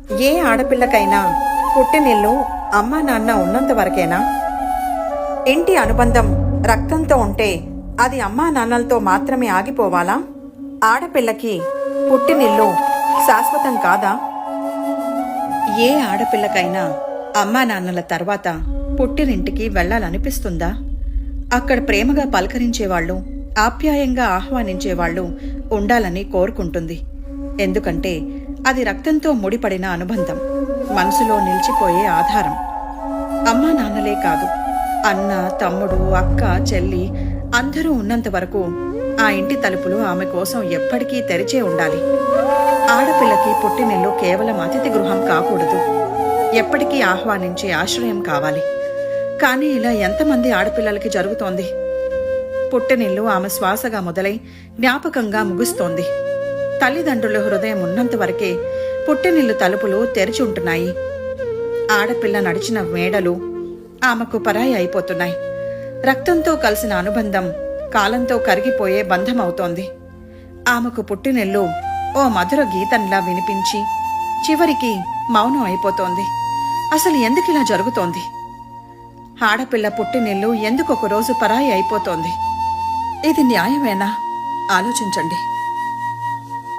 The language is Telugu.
ఏ ఆడపిల్లకైనా పుట్టినిల్లు అమ్మా నాన్న ఉన్నంత వరకేనా? ఇంటి అనుబంధం రక్తంతో ఉంటే అది అమ్మా నాన్నలతో మాత్రమే ఆగిపోవాలా? ఆడపిల్లకి పుట్టినిల్లు శాశ్వతం కాదా? ఏ ఆడపిల్లకైనా అమ్మా నాన్నల తర్వాత పుట్టినింటికి వెళ్లాలనిపిస్తుందా? అక్కడ ప్రేమగా పలకరించేవాళ్లు, ఆప్యాయంగా ఆహ్వానించేవాళ్లు ఉండాలని కోరుకుంటుంది. ఎందుకంటే అది రక్తంతో ముడిపడిన అనుబంధం, మనసులో నిలిచిపోయే ఆధారం. అమ్మా నాన్నలే కాదు, అన్న, తమ్ముడు, అక్క, చెల్లి అందరూ ఉన్నంత వరకు ఆ ఇంటి తలుపులు ఆమె కోసం ఎప్పటికీ తెరిచే ఉండాలి. ఆడపిల్లకి పుట్టినిల్లు కేవలం అతిథి గృహం కాకూడదు, ఎప్పటికీ ఆహ్వానించే ఆశ్రయం కావాలి. కానీ ఇలా ఎంతమంది ఆడపిల్లలకి జరుగుతోంది? పుట్టినిల్లు ఆమె శ్వాసగా మొదలై జ్ఞాపకంగా ముగుస్తోంది. తల్లిదండ్రుల హృదయం ఉన్నంత వరకే పుట్టినిల్లు తలుపులు తెరిచి ఉంటున్నాయి. ఆడపిల్ల నడిచిన మేడలు ఆమెకు పరాయి అయిపోతున్నాయి. రక్తంతో కలిసిన అనుబంధం కాలంతో కరిగిపోయే బంధమవుతోంది. ఆమెకు పుట్టినిల్లు ఓ మధుర గీతంలా వినిపించి చివరికి మౌనం అయిపోతోంది. అసలు ఎందుకిలా జరుగుతోంది? ఆడపిల్ల పుట్టినిల్లు ఎందుకొక రోజు పరాయి అయిపోతోంది? ఇది న్యాయమేనా? ఆలోచించండి.